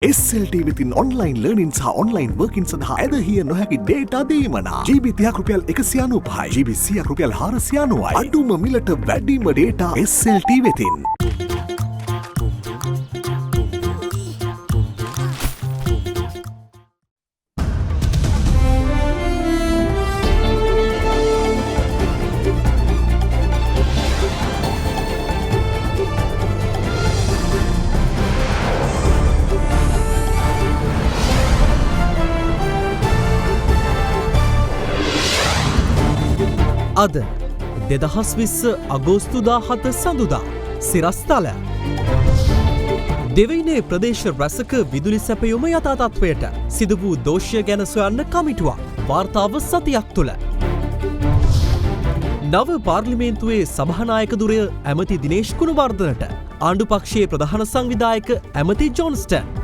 SLT within online learning සහ online working සඳහා ඇදහිය නොහැකි data දීමනා GB 30ක් රුපියල් 195යි GB 100ක් රුපියල් 490යි අඩුම මිලට වැඩිම data SLT වෙතින් අද 2020 අගෝස්තු 17 සඳුදා සිරස්තල දෙවයිනේ ප්‍රදේශ රැසක විදුලි සැපයුම යථා තත්ත්වයට සිදු වූ දෝෂය ගැන සොයන්න කමිටුවක් වාර්තාව සතියක් තුළ නව පාර්ලිමේන්තුවේ සභානායක දුරය ඇමති දිනේෂ් ගුණවර්ධනට ආණ්ඩු පක්ෂයේ ප්‍රධාන සංවිධායක ඇමති ජොන්ස්ටන්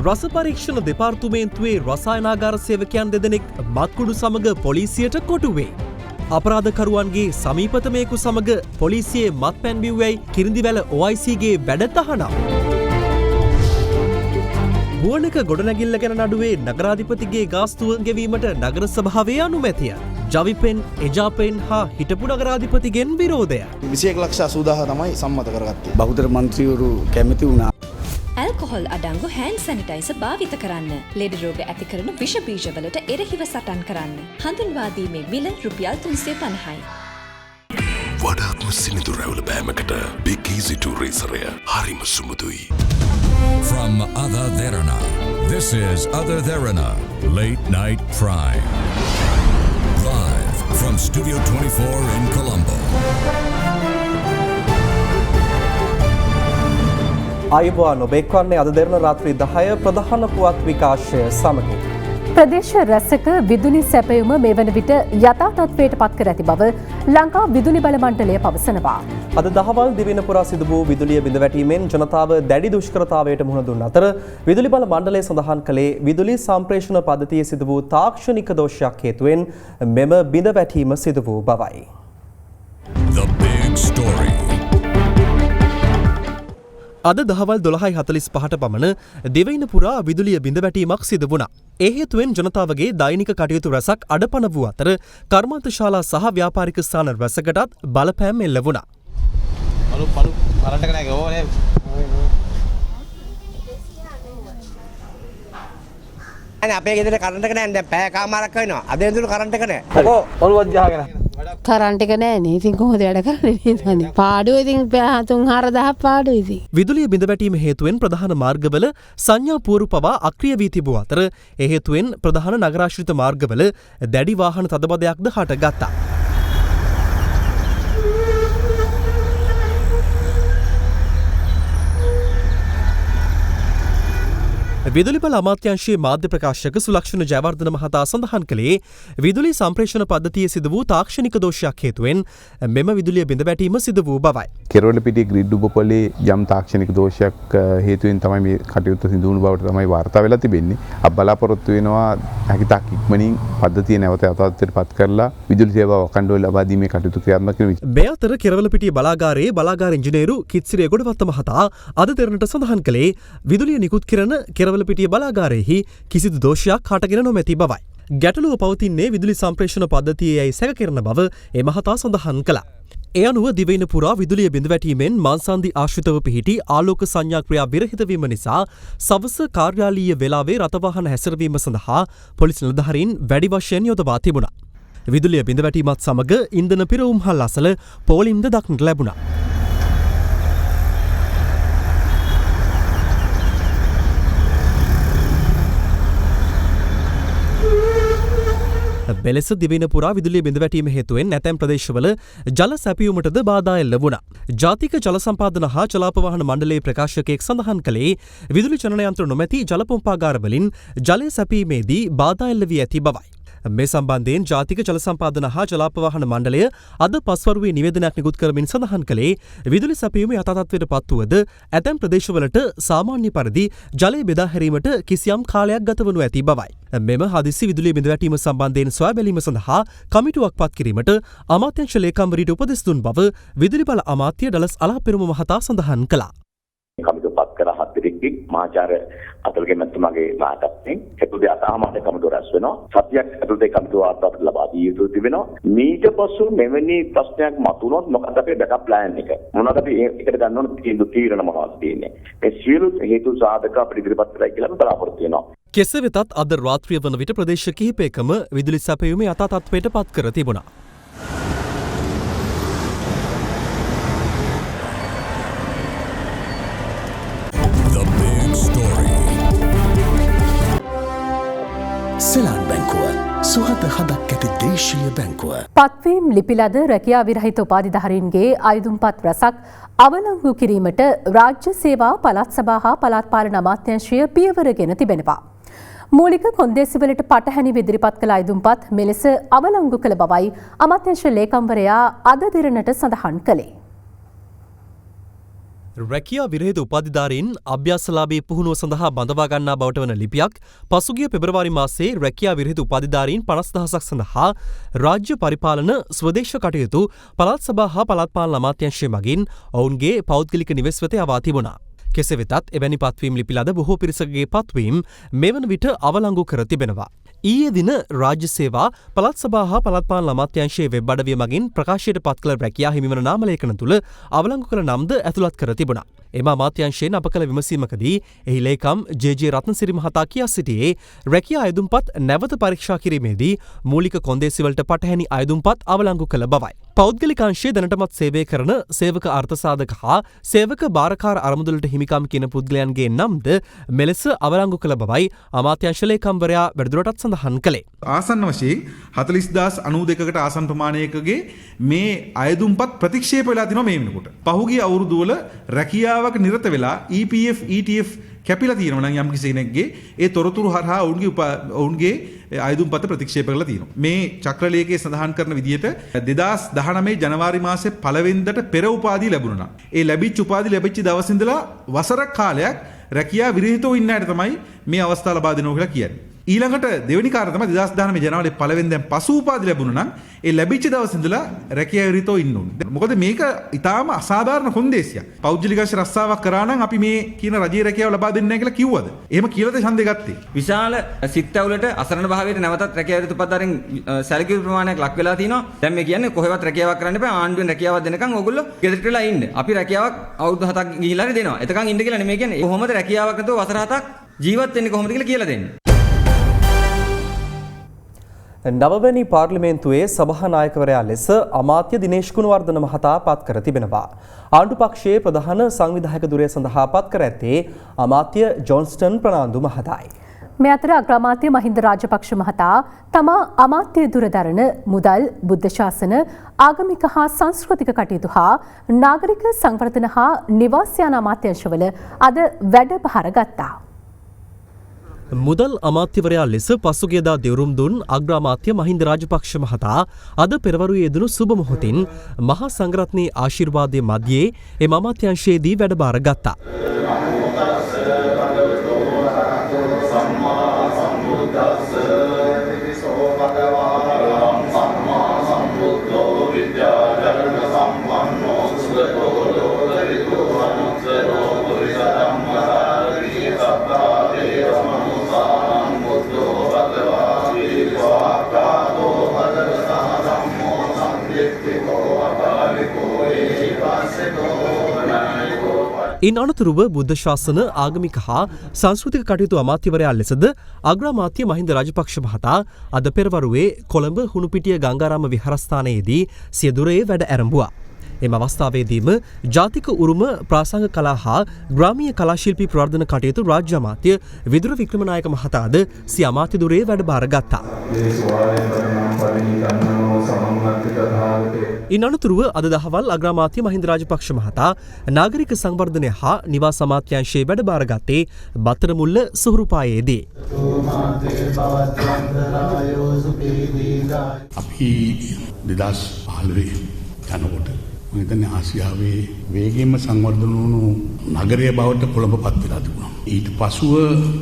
රස පරීක්ෂණ දෙපාර්තමේන්තුවේ රසායනාගාර සේවකයන් දෙදෙනෙක් මත්කුඩු සමග පොලිසියට කොටුවේ. අපරාධකරුවන්ගේ සමීපතමයෙකු සමග පොලිසියේ මත්පැන් බිව්වැයි කිරිඳිවැල OICගේ වැඩ තහනම්. ගුවනක ගොඩනැගිල්ල ගැන නඩුවේ නගරාධිපතිගේ ගාස්තුව ගෙවීමට නගර සභාවේ අනුමැතිය. ජවිපෙන්, එජාපෙන් හා හිටපු නගරාධිපතිගෙන් විරෝධය. 21,80,000 තමයි සම්මත කරගත්තේ. බහුතර මන්ත්‍රීවරු කැමති වුණා. ඇල්කොහොල් අඩංගු හෑන්ඩ් සැනිටයිසර් භාවිත කරන්න. ලෙඩ රෝග ඇති කරන විෂ බීජවලට එරෙහිව සටන් කරන්න. හඳුන්වා දීමේ මිල රුපියල් 350යි. වඩාත්ම සිනිඳු රැවුල බෑමකට Big Easy 2 රේසරය හරිම සුමුදුයි. From Ada Derana, this is Ada Derana Late Night Prime. Live from Studio 24 in Colombo. ආයුබෝවන් ඔබෙක්වන්නේ අද දෙරණ රාත්‍රී 10 ප්‍රධාන පුවත් විකාශය සමගින්. ප්‍රදේශ රැසක විදුලි සැපයුම මේ වන විට යථා තත්ත්වයට පත් කර ඇති බව ලංකා විදුලි බල මණ්ඩලය පවසනවා. අද දහවල් දිවයින පුරා සිදු වූ විදුලිය බිඳ වැටීමෙන් ජනතාව දැඩි දුෂ්කරතාවයට මුහුණ දුන් අතර විදුලි බල මණ්ඩලය සඳහන් කළේ විදුලි සම්ප්‍රේෂණ පද්ධතියේ සිදු වූ තාක්ෂණික දෝෂයක් හේතුවෙන් මෙම බිඳ වැටීම සිදු වූ බවයි. The big story. අද දහවල් 12:45ට පමණ දෙවයින පුරා විදුලිය බිඳ වැටීමක් සිදු වුණා. ඒ හේතුවෙන් ජනතාවගේ දෛනික කටයුතු රැසක් අඩපණ වූ අතර කර්මාන්තශාලා සහ ව්‍යාපාරික ස්ථාන රැසකටත් බලපෑම් එල්ල වුණා. අපේ ගෙදර කරන්ට් එක නැහැ. දැන් පැය කමාරක් වෙනවා. අද ඉඳන් කරන්ට් එක නැහැ. ඔකෝ ඔළුවත් ගහගෙන. කරන්ට් එක නැහැ නේ. ඉතින් කොහොමද වැඩ කරන්නේ නේද? පාඩුව ඉතින් 3-4,000 පාඩුව ඉතින්. විදුලිය බිඳ වැටීම හේතුවෙන් ප්‍රධාන මාර්ගවල සංඥා පුවරු පවා අක්‍රිය වී තිබූ අතර ඒ හේතුවෙන් ප්‍රධාන නගරාශ්‍රිත මාර්ගවල දැඩි වාහන තදබදයක්ද හටගත්තා. විදුලි බල අමාත්‍යාංශයේ මාධ්‍ය ප්‍රකාශක සුලක්ෂණ ජයවර්ධන මහතා සඳහන් කළේ විදුලි සම්ප්‍රේෂණ පද්ධතියේ සිදු වූ තාක්ෂණික දෝෂයක් හේතුවෙන් මෙම විදුලිය බිඳ වැටීම සිදු වූ බවයි. කෙරවලපිටිය ග්‍රිඩ් උපපොලේ යම් තාක්ෂණික දෝෂයක් හේතුවෙන් තමයි මේ කටයුත්ත සිදු වුණු බවට තමයි වාර්තා වෙලා තිබෙන්නේ. අප බලාපොරොත්තු වෙනවා හැකිතාක් ඉක්මනින් පද්ධතිය නැවත යථාර්ථයට පත් කරලා විදුලි සේවාව අඛණ්ඩව ලබා දීමේ කටයුතු ක්‍රියාත්මක වෙනවා. මේ අතර කෙරවලපිටිය බලාගාරයේ බලාගාර ඉංජිනේරු කිත්සිරිය ගොඩවත්ත මහතා අද දෙරණට සඳහන් කළේ විදුලිය නිකුත් කරන කෙරවලපිටිය බලාගාරයෙහි කිසිදු දෝෂයක් හටගෙන නොමැති බවයි. ගැටලුව පවතින්නේ විදුලි සම්ප්‍රේෂණ පද්ධතියේයි සැකකරන බව ඒ මහතා සඳහන් කළා. ඒ අනුව දිවයින පුරා විදුලිය බිඳ වැටීමෙන් මාන්සන්දි ආශ්‍රිතව පිහිටි ආලෝක සංඥා ක්‍රියා විරහිත වීම නිසා සවස කාර්යාලීය වේලාවේ රථවාහන හැසිරවීම සඳහා පොලිස් නිලධාරීන් වැඩි වශයෙන් යොදවා තිබුණා. විදුලිය බිඳ වැටීමත් සමග ඉන්ධන පිරවුම් හල් අසල පෝලිම්ද දක්නට ලැබුණා. මෙලෙස දිවයින පුරා විදුලිය බිඳ වැටීම හේතුවෙන් ඇතැම් ප්‍රදේශවල ජල සැපයුමටද බාධා එල්ල වුණා. ජාතික ජල සම්පාදන හා ජලාපවාහන මණ්ඩලයේ ප්‍රකාශකයෙක් සඳහන් කළේ විදුලි චලන යන්ත්‍ර නොමැති ජල පොම්පාගාරවලින් ජලය සැපීමේදී බාධා එල්ල වී ඇති බවයි. මේ සම්බන්ධයෙන් ජාතික ජල සම්පාදන හා ජලාපවාහන මණ්ඩලය අද පස්වරුවේ නිවේදනයක් නිකුත් කරමින් සඳහන් කළේ විදුලි සැපයීම යථා තත්ත්වයට පත් වුවද ඇතැම් ප්‍රදේශවලට සාමාන්‍ය පරිදි ජලය බෙදා හැරීමට කිසියම් කාලයක් ගත වනු ඇති බවයි. මෙම හදිසි විදුලිය බිඳ වැටීම සම්බන්ධයෙන් සොයා බැලීම සඳහා කමිටුවක් පත් කිරීමට අමාත්‍යාංශ ලේකම්වරයාට උපදෙස් දුන් බව විදුලි බල අමාත්‍ය ඩලස් අලාපෙරුම මහතා සඳහන් කළා. කමිටුව පත් කර 4 මහාචාර්ය අතුල්ගේ මැතිතුමාගේ නායකත්වයෙන් හෙටුදේ අතහමාත කමිටුව රැස් වෙනවා. සතියක් ඇතුළත ඒ කමිටුව වාර්තාවට ලබා දී යුතු තිබෙනවා. ඊට පසු මෙවැනි ප්‍රශ්නයක් මතුනොත් මොකක්ද අපේ බෑකප් ප්ලෑන් එක? මොනවද අපි ඒකට ගන්න ඕන තීරණ මොනවද තියෙන්නේ? මේ සියලු හේතු සාධක අපිට ඉදිරිපත් කරලා කියලා අපි බලාපොරොත්තු වෙනවා. කෙසේ වෙතත් අද රාත්‍රිය වන විට ප්‍රදේශ කිහිපයකම විදුලි සැපයීමේ යථා තත්ත්වයට පත් කර තිබුණා. සෙලාන් බැංකුව සුහද හදක් ඇති දේශීය බැංකුව. පත්වීම් ලිපිලද රැකියා විරහිත උපාධිධාරීන්ගේ අයදුම්පත් රැසක් අවලංගු කිරීමට රාජ්‍ය සේවා පළාත් සභා හා පළාත් පාලන අමාත්‍යාංශය පියවර ගෙන තිබෙනවා. මූලික කොන්දේසිවලට පටහැනි ඉදිරිපත් කළ අයදුම්පත් මෙලෙස අවලංගු කළ බවයි අමාත්‍යාංශ ලේකම්වරයා අද දිරණට සඳහන් කළේ. රැකියා විරහිත උපාධිධාරීන් අභ්‍යාසලාභී පුහුණුව සඳහා බඳවා ගන්නා බවට වන ලිපියක් පසුගිය පෙබරවාරි මාසයේ රැකියා විරහිත උපාධිධාරීන් 50,000ක් සඳහා රාජ්‍ය පරිපාලන ස්වදේශ කටයුතු පළාත් සභා හා පළාත් පාලන අමාත්‍යාංශය මගින් ඔවුන්ගේ පෞද්ගලික නිවෙස් වෙත යවා තිබුණා. කෙසේ වෙතත් එවැනි පත්වීම් ලිපිලද බොහෝ පිරිසකගේ පත්වීම් මෙවන විට අවලංගු කර තිබෙනවා. ඊයේ දින රාජ්‍ය සේවා පළාත් සභා හා පළාත් පාලන අමාත්‍යාංශයේ වෙබ් අඩවිය මගින් ප්‍රකාශයට පත් කළ රැකියා හිමිවන නාමලේඛන තුල අවලංගු කළ නම්ද ඇතුළත් කර තිබුණා. එම අමාත්‍යාංශයෙන් අප කළ විමසීමකදී එහි ලේකම් ජේ.ජේ. රත්නසිරි මහතා කියා සිටියේ රැකියා අයදුම්පත් නැවත පරීක්ෂා කිරීමේදී මූලික කොන්දේසිවලට පටහැනි අයදුම්පත් අවලංගු කළ බවයි. පෞද්ගලිකාංශයේ දැනටමත් සේවය කරන සේවක අර්ථසාධක හා සේවක භාරකාර අරමුදලට හිමිකම් කියන පුද්ගලයන්ගේ නම්ද මෙලෙස අවලංගු කළ බවයි අමාත්‍යාංශ ලේකම්වරයා වැඩිදුරටත් සඳහන් කළේ. ආසන්න වශයෙන් 40,092කට ආසන්න ප්‍රමාණයකගේ මේ අයදුම්පත් ප්‍රතික්ෂේප වෙලා තිනවා මේ වෙනකොට. පහුගිය අවුරුදු වල රැකියාවක නිරත වෙලා EPF ETF කැපිලා තියෙනවා නම් යම් කිසි කෙනෙක්ගේ ඒ තොරතුරු හරහා ඔවුන්ගේ අයදුම්පත ප්‍රතික්ෂේප කරලා තියෙනවා. මේ චක්‍රලේඛයේ සඳහන් කරන විදිහට 2019 ජනවාරි මාසේ 1 වෙනිදාට පෙර උපාධිය ලැබුණා. ඒ ලැබිච්ච උපාධිය ලැබිච්ච දවස් ඉඳලා වසරක් කාලයක් රැකියා විරහිතව ඉන්න අයට තමයි මේ අවස්ථාව ලබා දෙනවා කියලා කියන්නේ. ඊළඟට දෙවෙනි කාරණා තමයි 2019 ජනවාරි 1 වෙනිදාන් පසු උපාධිය ලැබුණා නම් ඒ ලැබිච්ච දවස් ඉඳලා රැකියා විරහිතව ඉන්න ඕනේ. මොකද මේක ඊටාම අසාධාරණ කොන්දේසියක්. පෞද්ගලිකංශ රස්සාවක් කරා නම් අපි මේ කියන රජයේ රැකියාව ලබා දෙන්නේ නැහැ කියලා කිව්වද? එහෙම කියලාද ඡන්දේ ගත්තේ? විශාල සිත්ඇවුලට අසරණ භාවයට නැවතත් රැකියාව විරහිත උපාධිධාරීන් සැලකිලි ප්‍රමාණයක් ලක් වෙලා තිනවා. දැන් මේ කියන්නේ කොහෙවත් රැකියාවක් කරන්න එපා. ආණ්ඩුවෙන් රැකියාවක් දෙනකන් ඕගොල්ලෝ ගෙදරට වෙලා ඉන්න. අපි රැකියාවක් අවුරුදු 7ක් ගිහිල්ලා හරි දෙනවා. එතකන් ඉන්න කියලා නෙමෙයි කියන්නේ. කොහොමද රැකියාවක් නැතුව වසර 7ක් ජීවත් වෙන්නේ කොහොමද කියලා දෙන්නේ. නවවැනි පාර්ලිමේන්තුවේ සභානායකවරයා ලෙස අමාත්‍ය දිනේෂ් ගුණවර්ධන මහතා පත් කර තිබෙනවා. ආණ්ඩු පක්ෂයේ ප්‍රධාන සංවිධායක ධුරය සඳහා පත් කර ඇත්තේ අමාත්‍ය ජොන්ස්ටන් ප්‍රනාන්දු මහතායි. මේ අතර අග්‍රාමාත්‍ය මහින්ද රාජපක්ෂ මහතා තමා අමාත්‍ය දුරදරන මුදල් බුද්ධ ශාසන ආගමික හා සංස්කෘතික කටයුතු හා නාගරික සංවර්ධන හා නිවාස යාන අමාත්‍යාංශවල අද වැඩභාර ගත්තා. මුදල් අමාත්‍යවරයා ලෙස පසුගියදා දෙවුරුම් දුන් අග්‍රාමාත්‍ය මහින්ද රාජපක්ෂ මහතා අද පෙරවරුවේ යෙදුණු සුබ මොහොතින් මහා සංඝරත්නයේ ආශිර්වාදයේ මැදියේ එම අමාත්‍යාංශයේදී වැඩභාර ගත්තා. ඉන් අනතුරුව බුද්ධ ශාසන ආගමික හා සංස්කෘතික කටයුතු අමාත්‍යවරයා ලෙසද අග්‍රාමාත්‍ය මහින්ද රාජපක්ෂ මහතා අද පෙරවරුවේ කොළඹ හුණුපිටිය ගංගාරාම විහාරස්ථානයේදී සිය දුරේ වැඩ ඇරඹුවා. එම අවස්ථාවේදීම ජාතික උරුම ප්‍රාසංග කලා හා ග්‍රාමීය කලාශිල්පී ප්‍රවර්ධන කටයුතු රාජ්‍ය අමාත්‍ය විදුර වික්‍රමනායක මහතාද සිය අමාත්‍ය දුරේ වැඩභාර ගත්තා. ඉන් අනතුරුව අද දහවල් අග්‍රාමාත්‍ය මහින්ද රාජපක්ෂ මහතා නාගරික සංවර්ධනය හා නිවාස අමාත්‍යාංශයේ වැඩභාර ගත්තේ බත්තරමුල්ල සුහුරුපායේදී. අපි 2015 යනකොට මම හිතන්නේ ආසියාවේ වේගයෙන්ම සංවර්ධන වුණු නගරය බවට කොළඹ පත් වෙලා තිබුණා. ඊට පසුව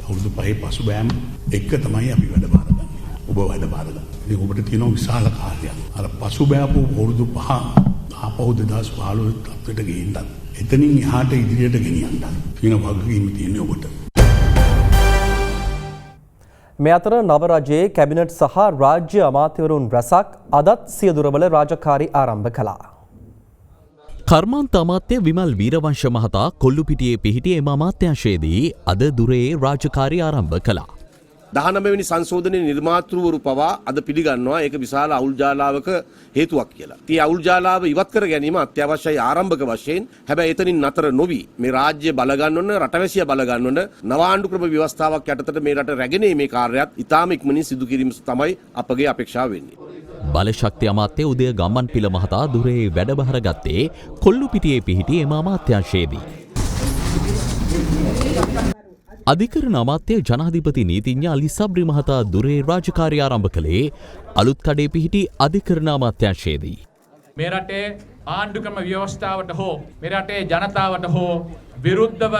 අවුරුදු 5 පසුබෑම එක තමයි අපි වැඩබාර ගන්නේ. ඔබ වැඩබාර ගන්න. ඉතින් ඔබට තියෙන විශාල කාර්යයක්. අර පසුබෑපු අවුරුදු 5 ආපහු 2015 තත්ත්වයට ගෙන්නන්න. එතනින් එහාට ඉදිරියට ගෙනියන්න. තියෙන වගකීම තියෙන්නේ ඔබට. මේ අතර නව රජයේ කැබිනට් සහ රාජ්‍ය අමාත්‍යවරුන් රැසක් අදත් සිය දුරවල රාජකාරී ආරම්භ කළා. කර්මාන්ත අමාත්‍ය විමල් වීරවංශ මහතා කොල්ලුපිටියේ පිහිටි එම අමාත්‍යංශයේදී අද දුරේ රාජකාරී ආරම්භ කළා. 19 වෙනි සංශෝධනයේ නිර්මාතෘවරු පවා අද පිළිගන්නවා ඒක විශාල අවුල් ජාලාවක හේතුවක් කියලා. ඉතින් අවුල් ජාලාව ඉවත් කර ගැනීම අත්‍යවශ්‍යයි ආරම්භක වශයෙන්. හැබැයි එතනින් නතර නොවි මේ රාජ්‍ය බල ගන්නවන රටවැසිය බල ගන්නවන නවාණ්ඩු ක්‍රම ව්‍යවස්ථාවක් යටතට මේ රට රැගෙන මේ කාර්යයත් ඉතාම ඉක්මනින් සිදු කිරීම තමයි අපගේ අපේක්ෂාව වෙන්නේ. බලශක්ති අමාත්‍ය උදය ගම්මන්පිල මහතා දුරේ වැඩබහර ගත්තේ කොල්ලුපිටියේ පිහිටි එම අමාත්‍යංශයේදී. අධිකරණ අමාත්‍ය ජනාධිපති නීතිඥ අලි සබ්රි මහතා දුරේ රාජකාරී ආරම්භ කළේ අලුත් කඩේ පිහිටි අධිකරණ අමාත්‍යංශයේදී. මේ රටේ ආණ්ඩුක්‍රම ව්‍යවස්ථාවට හෝ මේ රටේ ජනතාවට හෝ විරුද්ධව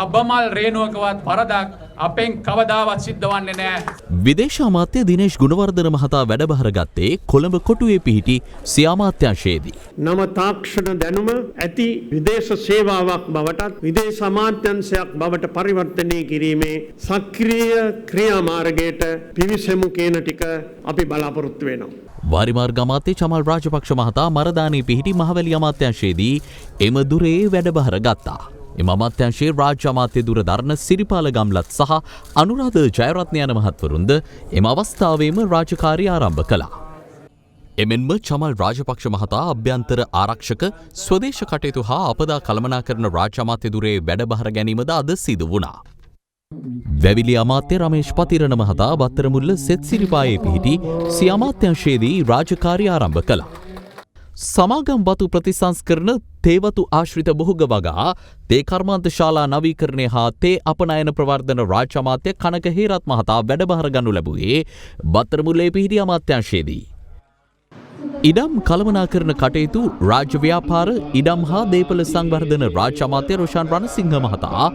අබමල් රේණුවකවත් වරදක් අපෙන් කවදාවත් සිද්ධ වන්නේ නැහැ. විදේශ අමාත්‍ය දිනේෂ් ගුණවර්ධන මහතා වැඩබහර ගත්තේ කොළඹ කොටුවේ පිහිටි සිය අමාත්‍යංශයේදී. නව තාක්ෂණ දැනුම ඇති විදේශ සේවාවක් බවටත් විදේශ අමාත්‍යංශයක් බවට පරිවර්තනය කිරීමේ සක්‍රීය ක්‍රියාමාර්ගයට පිවිසෙමු කියන ටික අපි බලාපොරොත්තු වෙනවා. වාරිමාර්ග අමාත්‍ය චමල් රාජපක්ෂ මහතා මරදානයේ පිහිටි මහවැලි අමාත්‍යංශයේදී එම දුරේ වැඩබහර ගත්තා. එම අමාත්‍යංශයේ රාජ්‍ය අමාත්‍ය දුරදර්ණ සිරිපාල ගම්ලත් සහ අනුරාධ ජයරත්න යන මහත්වරුන්ද එම අවස්ථාවේම රාජකාරී ආරම්භ කළා. එමෙන්ම චමල් රාජපක්ෂ මහතා අභ්‍යන්තර ආරක්ෂක ස්වදේශ කටයුතු හා අපදා කළමනාකරන රාජ්‍ය අමාත්‍ය දුරේ වැඩබහර ගැනීමද අද සිදු වුණා. වැවිලි අමාත්‍ය රමේෂ් පතිරණ මහතා බත්තරමුල්ල සෙත් සිරිපායේ පිහිටි සිය අමාත්‍යංශයේදී රාජකාරී ආරම්භ කළා. සමාගම් වතු ප්‍රතිසංස්කරණ තේවතු ආශ්‍රිත බොහෝග වගා තේ කර්මාන්ත ශාලා නවීකරණය හා තේ අපනයන ප්‍රවර්ධන රාජ්‍ය අමාත්‍ය කනක හේරත් මහතා වැඩබහර ගනු ලැබුවේ බත්තරමුල්ලේ පිහිටි අමාත්‍යංශයේදී. ඉඩම් කළමනාකරණ කටයුතු රාජ්‍ය ව්‍යාපාර ඉඩම් හා දේපල සංවර්ධන රාජ්‍ය අමාත්‍ය රොෂාන් රණසිංහ මහතා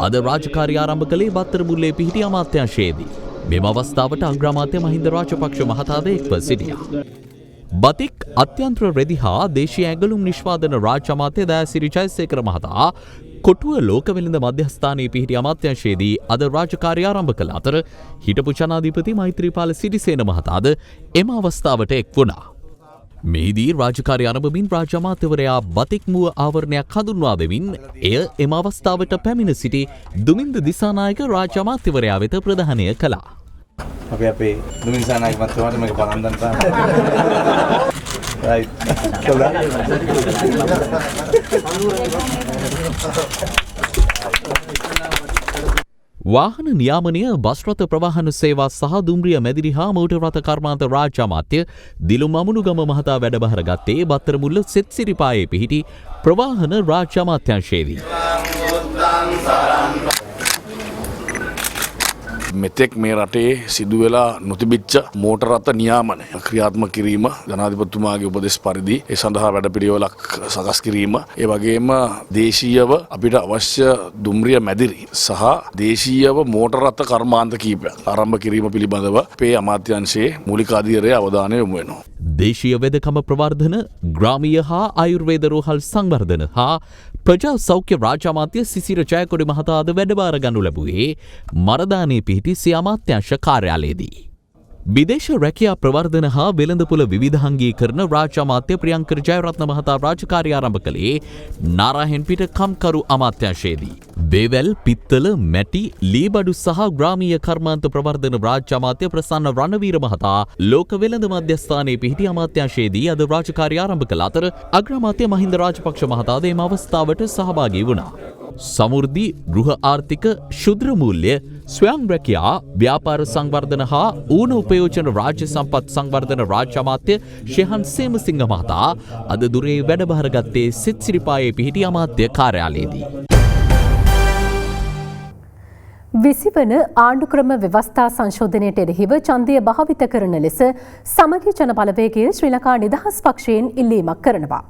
අද රාජකාරී ආරම්භ කළේ බත්තරමුල්ලේ පිහිටි අමාත්‍යංශයේදී. මෙම අවස්ථාවට අග්‍රාමාත්‍ය මහින්ද රාජපක්ෂ මහතාද එක්ව සිටියා. බතික් අත්‍යන්ත්‍ර රෙදි හා දේශීය ඇඟලුම් නිෂ්පාදන රාජ්‍ය අමාත්‍ය දයාසිරි ජයසේකර මහතා කොටුව ලෝකවෙළඳ මධ්‍යස්ථානයේ පිහිටි අමාත්‍යංශයේදී අද රාජකාරී ආරම්භ කළ අතර හිටපු ජනාධිපති මෛත්‍රීපාල සිරිසේන මහතාද එම අවස්ථාවට එක් වුණා. මෙහිදී රාජකාරී ආරම්භමින් රාජ්‍ය අමාත්‍යවරයා බතික් මුව ආවරණයක් හඳුන්වා දෙමින් එය එම අවස්ථාවට පැමිණ සිටි දුමින්ද දිසානායක රාජ්‍ය අමාත්‍යවරයා වෙත ප්‍රදානය කළා. අපි අපේ දුමින් දිසානායක මහත්මයාට මේක පරන්දන් රයිට්. වාහන නියාමනය බස්රථ ප්‍රවාහන සේවා සහ දුම්රිය මැදිරි හා මෝටර් රථ කර්මාන්ත රාජ්‍ය අමාත්‍ය දිලුම් අමුණුගම මහතා වැඩබහර ගත්තේ බත්තරමුල්ල සෙත් සිරිපායේ පිහිටි ප්‍රවාහන රාජ්‍ය අමාත්‍යංශයේදී. මෙතෙක් මේ රටේ සිදුවෙලා නොතිබිච්ච මෝටර රථ නියාමනය ක්‍රියාත්මක කිරීම ජනාධිපතිතුමාගේ උපදෙස් පරිදි ඒ සඳහා වැඩපිළිවෙලක් සකස් කිරීම ඒ වගේම දේශීයව අපිට අවශ්‍ය දුම්රිය මැදිරි සහ දේශීයව මෝටර රථ කර්මාන්ත කීපයක් ආරම්භ කිරීම පිළිබඳව අපේ අමාත්‍යාංශයේ මූලික අධීරයේ අවධානය යොමු වෙනවා. දේශීය වෙදකම ප්‍රවර්ධන ග්‍රාමීය හා ආයුර්වේද රෝහල් සංවර්ධන හා ප්‍රජා සෞඛ්‍ය රාජ්‍ය අමාත්‍ය සිසිර ජයකොඩි මහතා අද වැඩබාර ගනු ලැබුවේ මරදානයේ පිහිටි සිය අමාත්‍යාංශ කාර්යාලයේදී. විදේශ රැකියා ප්‍රවර්ධන හා වෙළඳපොළ විවිධාංගීකරණ රාජ්‍ය අමාත්‍ය ප්‍රියංකර ජයරත්න මහතා රාජකාරී ආරම්භ කළේ නාරාහෙන්පිට කම්කරු අමාත්‍යාංශයේදී. වේවැල්, පිත්තල, මැටි, ලීබඩු සහ ග්‍රාමීය කර්මාන්ත ප්‍රවර්ධන රාජ්‍ය අමාත්‍ය ප්‍රසන්න රණවීර මහතා ලෝක වෙළඳ මධ්‍යස්ථානයේ පිහිටි අමාත්‍යාංශයේදී අද රාජකාරී ආරම්භ කළ අතර අග්‍රාමාත්‍ය මහින්ද රාජපක්ෂ මහතාද එම අවස්ථාවට සහභාගී වුණා. සමෘද්ධි, ගෘහ ආර්ථික, ශුද්‍ර මූල්‍ය, ස්වයං රැකියා, ව්‍යාපාර සංවර්ධන හා ඌන උපයෝජන රාජ්‍ය සම්පත් සංවර්ධන රාජ්‍ය අමාත්‍ය ශෙහන් සේමසිංහ මහතා අද දුරේ වැඩබහර ගත්තේ සෙත් සිරිපායේ පිහිටි අමාත්‍ය කාර්යාලයේදී. 20 වන ආණ්ඩුක්‍රම ව්‍යවස්ථා සංශෝධනයට එරෙහිව ඡන්දය භාවිත කරන ලෙස සමගි ජන බලවේගය ශ්‍රී ලංකා නිදහස් පක්ෂයෙන් ඉල්ලීමක් කරනවා.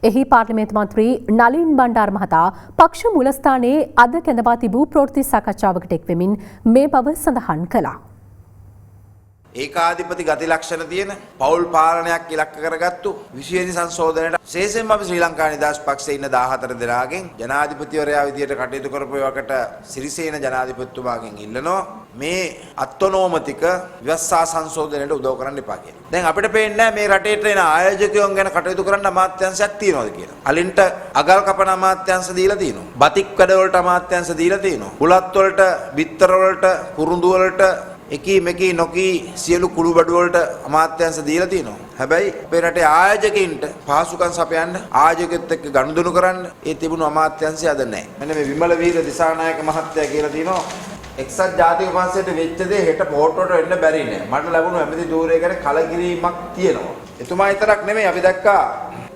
එහි පාර්ලිමේන්තු මන්ත්‍රී නලින් බණ්ඩාර මහතා පක්ෂ මූලස්ථානයේ අද කැඳවා තිබූ ප්‍රවෘත්ති සාකච්ඡාවකට එක් වෙමින් මේ බව සඳහන් කළා. ඒකාධිපති ගති ලක්ෂණ තියෙන පෞල් පාලනයක් ඉලක්ක කරගත්තු 20 වෙනි සංශෝධනයට විශේෂයෙන්ම අපි ශ්‍රී ලංකා නිදහස් පක්ෂයේ ඉන්න 14 දෙනාගෙන් ජනාධිපතිවරයා විදියට කටයුතු කරපු වකට සිරිසේන ජනාධිපතිතුමාගෙන් ඉල්ලනවා මේ අත්නෝමතික ව්‍යවස්ථා සංශෝධනයට උදව් කරන්න එපා කියලා. දැන් අපිට පේන්නේ මේ රටේට එන ආයෝජකයන් ගැන කටයුතු කරන්න අමාත්‍යාංශයක් තියනවාද කියලා. අලින්ට අගල් කපන අමාත්‍යාංශ දීලා තියෙනවා. බතික් වැඩ වලට අමාත්‍යාංශ දීලා තියෙනවා. බුලත් වලට, බිත්තර වලට, කුරුඳු වලට එකී මෙකී නොකී සියලු කුළු බඩු වලට අමාත්‍යාංශ දීලා තියෙනවා. හැබැයි අපේ රටේ ආයෝජකයින්ට පහසුකම් සපයන්න ආයෝජකෙත් එක්ක ගනුදෙනු කරන්න ඒ තිබුණු අමාත්‍යාංශය අද නැහැ. මෙන්න මේ විමල වීර දිසානායක මහත්තයා කියලා තියෙනවා එක්සත් ජාතික පන්සලට වෙච්ච දේ හෙට පොට්ටුවට වෙන්න බැරි නෑ. මට ලැබුණු ඇමති ධූරය ගැන කලකිරීමක් තියෙනවා. එතුමා විතරක් නෙමෙයි අපි දැක්කා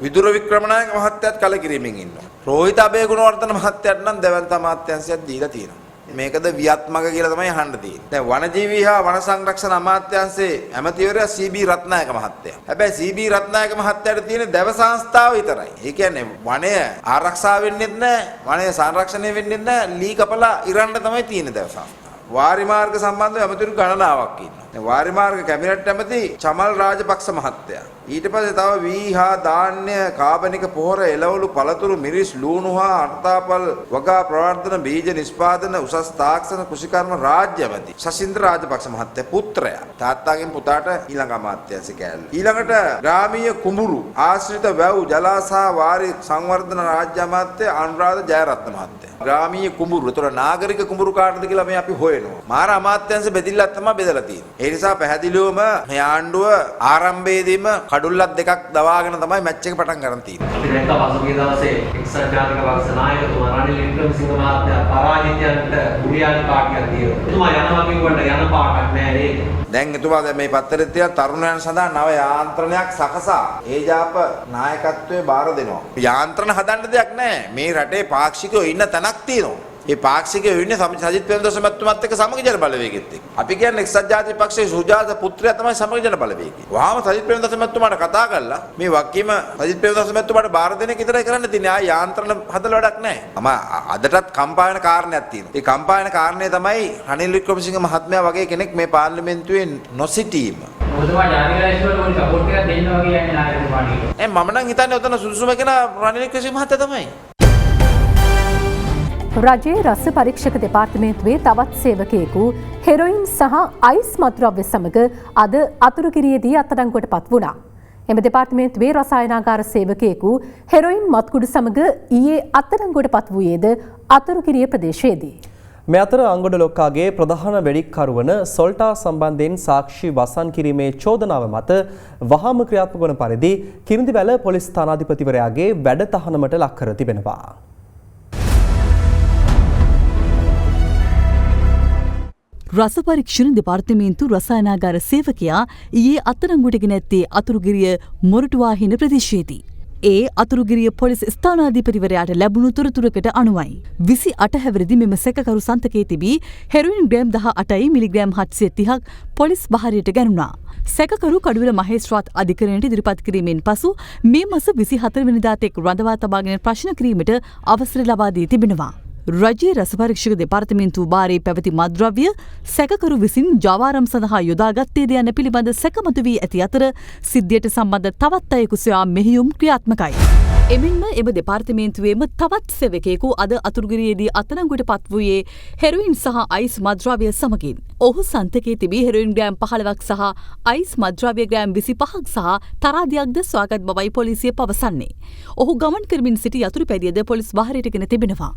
විදුර වික්‍රමනායක මහත්තයාත් කලකිරීමෙන් ඉන්නවා. රෝහිත අබේගුණවර්ධන මහත්තයාට නම් දෙවන්ත අමාත්‍යාංශයක් දීලා තියෙනවා. මේකද වියත්මක කියලා තමයි අහන්න තියෙන්නේ. දැන් වනජීවී හා වන සංරක්ෂණ අමාත්‍යාංශයේ ඇමතිවරයා සී.බී. රත්නායක මහත්තයා. හැබැයි සී.බී. රත්නායක මහත්තයාට තියෙන දැව සංස්ථාව විතරයි. ඒ කියන්නේ වනය ආරක්ෂා වෙන්නෙත් නැහැ, වනය සංරක්ෂණය වෙන්නෙත් නැහැ, ලී කපලා ඉරන්න තමයි තියෙන දැව සංස්ථාව. වාරි මාර්ග සම්බන්ධව ඇමතිවරු ගණනාවක් ඉන්නවා. දැන් වාරි මාර්ග කැබිනට් ඇමති චමල් රාජපක්ෂ මහත්තයා. ඊට පස්සේ තව වී හා ධාන්‍ය කාබනික පොහොර එළවලු පළතුරු මිරිස් ලූණු හා අර්ථාපල් වගා ප්‍රවර්ධන බීජ නිෂ්පාදන උසස් තාක්ෂණ කෘෂිකර්ම රාජ්‍ය ඇමති ශෂින්ද්‍ර රාජපක්ෂ මහත්තයා පුත්‍රයා. තාත්තාගෙන් පුතාට ඊළඟ අමාත්‍යාංශ කෑල්ල. ඊළඟට ග්‍රාමීය කුඹුරු ආශ්‍රිත වැව් ජලාශ වාරි සංවර්ධන රාජ්‍ය අමාත්‍ය අනුරාධ ජයරත්න මහත්තයා. ග්‍රාමීය කුඹුරු. ඒතර නාගරික කුඹුරු කාටද කියලා මේ අපි හොයනවා. මාර අමාත්‍යාංශ බෙදිල්ලක් තමයි බෙදලා තියෙන්නේ. ඒ නිසා පැහැදිලිවම මේ ආණ්ඩුව ආරම්භයේදීම කඩුල්ලක් දෙකක් දවාගෙන තමයි මැච් එක පටන් ගන්න තියෙන්නේ. අපි දැක්කා පසුගිය දවසේ එක්සත් ජාතික පක්ෂ නායකතුමා රනිල් වික්‍රමසිංහ මහත්තයා පරාජිතයන්ට බුරියානි පාටියක් දීලා. එතුමා යනවා කිව්වට යන පාටක් නෑ ඒක. දැන් එතුමා දැන් මේ පත්තරෙත් තියලා තරුණයන් සඳහා නව යාන්ත්‍රණයක් සකසා ඒජාප නායකත්වයේ බාර දෙනවා. යාන්ත්‍රණ හදන්න දෙයක් නෑ. මේ රටේ පාක්ෂිකයෝ ඉන්න තැනක් තියෙනවා. ඒ පාක්ෂිකයෝ ඉන්නේ සජිත් ප්‍රේමදාස මැතිතුමත් එක්ක සමග ජන බලවේගෙත් එක්ක. අපි කියන්නේ එක්සත් ජාතික පක්ෂයේ සුජාත පුත්‍රයා තමයි සමග ජන බලවේගය. වහාම සජිත් ප්‍රේමදාස මැතිතුමාට කතා කරලා මේ වක්කීම සජිත් ප්‍රේමදාස මැතිතුමාට බාර දෙන එක විතරයි කරන්න තියෙන්නේ. ආ යාන්ත්‍රණ හදලා වැඩක් නැහැ. අදටත් කම්පායන කාරණයක් තියෙනවා. ඒ කම්පායන කාරණේ තමයි රනිල් වික්‍රමසිංහ මහත්මයා වගේ කෙනෙක් මේ පාර්ලිමේන්තුවේ නොසිටීම. මොකදවා ජාතික රාජ්‍යවලට ඕනි සපෝට් එකක් දෙන්න වගේ යන්නේ නායකතුමාට. මම නම් හිතන්නේ ඔතන සුදුසුම කෙනා රනිල් වික්‍රමසිංහ මහත්තයා තමයි. රජයේ රස පරීක්ෂක දෙපාර්තමේන්තුවේ තවත් සේවකයෙකු හෙරොයින් සහ අයිස් මත්ද්‍රව්‍ය සමග අද අතුරුගිරියේදී අත්අඩංගුවට පත් වුණා. එම දෙපාර්තමේන්තුවේ රසායනාගාර සේවකයෙකු හෙරොයින් මත්කුඩු සමග ඊයේ අත්අඩංගුවට පත් වූයේද අතුරුගිරිය ප්‍රදේශයේදී. මේ අතර අංගොඩ ලොක්කාගේ ප්‍රධාන වෙඩික්කරුවන සොල්ටා සම්බන්ධයෙන් සාක්ෂි වසන් කිරීමේ චෝදනාව මත වහාම ක්‍රියාත්මක වන පරිදි කිරිඳිවැල පොලිස් ස්ථානාධිපතිවරයාගේ වැඩ තහනමට ලක් කර තිබෙනවා. රස පරීක්ෂණ දෙපාර්තමේන්තු රසායනාගාර සේවකයා ඊයේ අත්අඩංගුවට ගෙන ඇත්තේ අතුරුගිරිය මොරටුවාහින ප්‍රදේශයේදී. ඒ අතුරුගිරිය පොලිස් ස්ථානාධිපතිවරයාට ලැබුණු තොරතුරකට අනුවයි. 28 හැවිරිදි මෙම සැකකරු සන්තකයේ තිබී හෙරොයින් ග්‍රෑම් 18 මිලිග්‍රෑම් 730ක් පොලිස් බහරයට ගැනුණා. සැකකරු කඩුවල මහේස්ත්‍රාත් අධිකරණයට ඉදිරිපත් කිරීමෙන් පසු මේ මාස 24 වෙනිදා තෙක් රඳවා තබාගෙන ප්‍රශ්න කිරීමට අවසර ලබා දී තිබෙනවා. රජයේ රස පරීක්ෂක දෙපාර්තමේන්තුව භාරයේ පැවති මත්ද්‍රව්‍ය සැකකරු විසින් ජවාරම් සඳහා යොදාගත්තේද යන පිළිබඳ සැකමතු වී ඇති අතර සිද්ධියට සම්බන්ධ තවත් අයෙකු සොයා මෙහෙයුම් ක්‍රියාත්මකයි. එමෙන්ම එම දෙපාර්තමේන්තුවේම තවත් සෙවකයෙකු අද අතුරුගිරියේදී අත්අඩංගුවට පත් වූයේ හෙරොයින් සහ අයිස් මත්ද්‍රව්‍ය සමගින්. ඔහු සන්තකයේ තිබී හෙරොයින් ග්‍රෑම් 15ක් සහ අයිස් මත්ද්‍රව්‍ය ග්‍රෑම් 25ක් සහ තරාදියක්ද සොයාගත් බවයි පොලිසිය පවසන්නේ. ඔහු ගමන් කරමින් සිටි යතුරුපැදියද පොලිස් බහරයට ගෙන තිබෙනවා.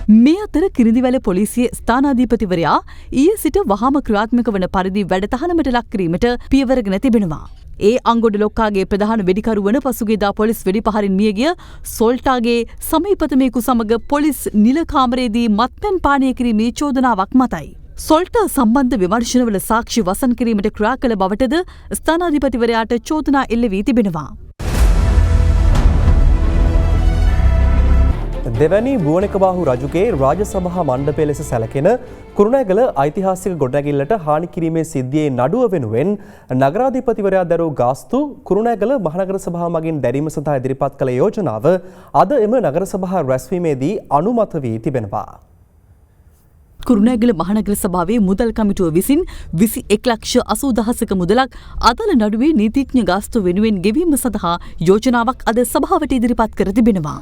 මේ අතර කිරිඳිවැල පොලිසිය ස්ථානාධිපතිවරයා ඊයේ සිට වහාම ක්‍රියාත්මක වන පරිදි වැඩතහනමට ලක් කිරීමට පියවරගෙන තිබෙනවා. ඒ අංගොඩ ලොක්කාගේ ප්‍රධාන වෙඩිකරු වන පසුගියදා පොලිස් වෙඩිපහරින් මියගිය සොල්ටාගේ සමීපතමයෙකු සමග පොලිස් නිල කාමරයේදී මත්පැන් පානය කිරීමේ චෝදනාවක් මතයි. සොල්ටා සම්බන්ධ විමර්ශනවල සාක්ෂි වසන් කිරීමට ක්‍රියා කළ බවටද ස්ථානාධිපතිවරයාට චෝදනා එල්ල වී තිබෙනවා. දෙවැනි බුවනකබාහු රජුගේ රාජසභා මණ්ඩපය ලෙස සැලකෙන කුරුණෑගල ඓතිහාසික ගොඩනැගිල්ලට හානි කිරීමේ සිද්ධියේ නඩුව වෙනුවෙන් නගරාධිපතිවරයා දැරූ ගාස්තු කුරුණෑගල මහනගර සභාව මගින් දැරීම සඳහා ඉදිරිපත් කළ යෝජනාව අද එම නගර සභා රැස්වීමේදී අනුමත වී තිබෙනවා. කුරුණෑගල මහනගර සභාවේ මුදල් කමිටුව විසින් 21,80,000ක මුදලක් අදාළ නඩුවේ නීතිඥ ගාස්තු වෙනුවෙන් ගෙවීම සඳහා යෝජනාවක් අද සභාවට ඉදිරිපත් කර තිබෙනවා.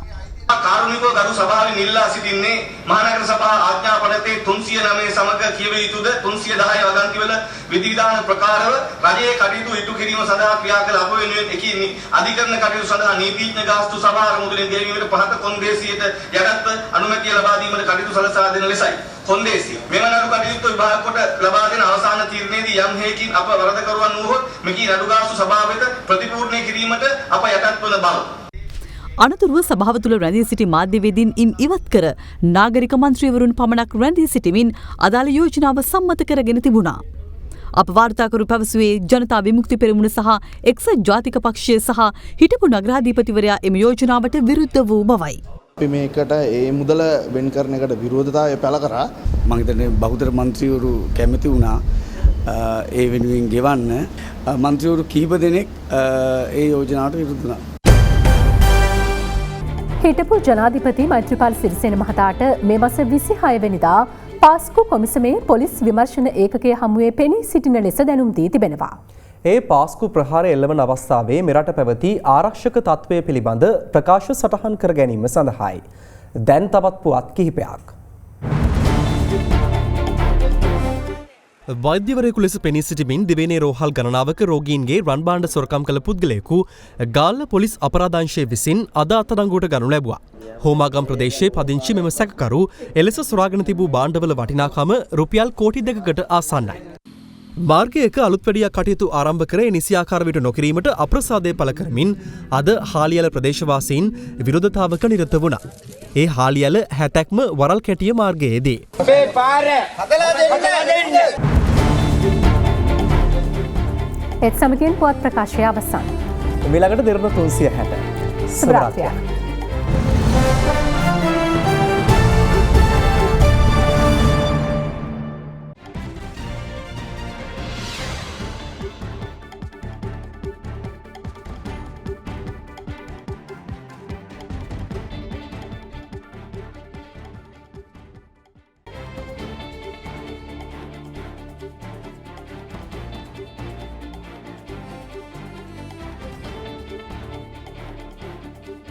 කාරුණිකව ගරු සභාවේ නිල්ලා සිටින්නේ මහනගර සභා ආඥා පනතේ 309 සමග කියවිය යුතුද 310 වගන්තිවල විධිවිධාන ප්‍රකාරව රජයේ කටයුතු ඉටු කිරීම සඳහා ක්‍රියා කළ අප වෙනුවෙන් එකී අධිකරණ කටයුතු සඳහා නීතිඥ ගාස්තු සභාර මුදලින් ගෙවීමට පහත කොන්දේසියට යටත්ව අනුමැතිය ලබා දීමට කටයුතු සලසා දෙන ලෙසයි. කොන්දේසිය මෙම නඩු කටයුතු විභාග කොට ලබා දෙන අවසාන තීරණයේදී යම් හේකින් අප වරදකරුවන් වූහොත් මෙකී නඩු ගාස්තු සභාව වෙත ප්‍රතිපූර්ණය කිරීමට අප යටත් වන බව. අනතුරුව සභාව තුළ රැඳී සිටි මාධ්‍යවේදීන් ඉන් ඉවත් කර නාගරික මන්ත්‍රීවරුන් පමණක් රැඳී සිටිමින් අදාළ යෝජනාව සම්මත කරගෙන තිබුණා. අප වාර්තාකරු පැවසුවේ ජනතා විමුක්ති පෙරමුණ සහ එක්සත් ජාතික පක්ෂය සහ හිටපු නගරාධිපතිවරයා එම යෝජනාවට විරුද්ධ වූ බවයි. අපි මේකට ඒ මුදල වෙන් කරන එකට විරෝධතාවය පළ කරා. මම හිතන්නේ බහුතර මන්ත්‍රීවරු කැමති වුණා ඒ වෙනුවෙන් ගෙවන්න. මන්ත්‍රීවරු කිහිප දෙනෙක් ඒ යෝජනාවට විරුද්ධ වුණා. හිටපු ජනාධිපති මෛත්‍රීපාල සිරිසේන මහතාට මේ මාස 26 වෙනිදා පාස්කු කොමිසමේ පොලිස් විමර්ශන ඒකකයේ හමුවේ පෙනී සිටින ලෙස දැනුම් දී තිබෙනවා. ඒ පාස්කු ප්‍රහාරය එල්ලවන අවස්ථාවේ මෙරට පැවති ආරක්ෂක තත්ත්වය පිළිබඳ ප්‍රකාශ සටහන් කර ගැනීම සඳහායි. දැන් තවත් පුවත් කිහිපයක්. වෛද්‍යවරයෙකු ලෙස පෙනී සිටිමින් දිවයිනේ රෝහල් ගණනාවක රෝගීන්ගේ රන් භාණ්ඩ සොරකම් කළ පුද්ගලයෙකු ගාල්ල පොලිස් අපරාධාංශය විසින් අද අත්අඩංගුවට ගනු ලැබුවා. හෝමාගම් ප්‍රදේශයේ පදිංචි මෙම සැකකරු එලෙස සොරාගෙන තිබූ භාණ්ඩවල වටිනාකම රුපියල් කෝටි 2කට ආසන්නයි. මාර්ගයක අලුත් වැඩියා කටයුතු ආරම්භ කර නිසියාකාර විට නොකිරීමට අප්‍රසාදය පළ කරමින් අද හාලියල ප්‍රදේශවාසීන් විරෝධතාවක නිරත වුණා. ඒ හාලියල 70ක්ම වරල් කැටිය මාර්ගයේදී. අපේ පාර හදලා දෙන්න. ඒත් සමගින් පුවත් ප්‍රකාශය අවසන්. මෙලකට දෙරණ 360. සුබ රාත්‍රියක්.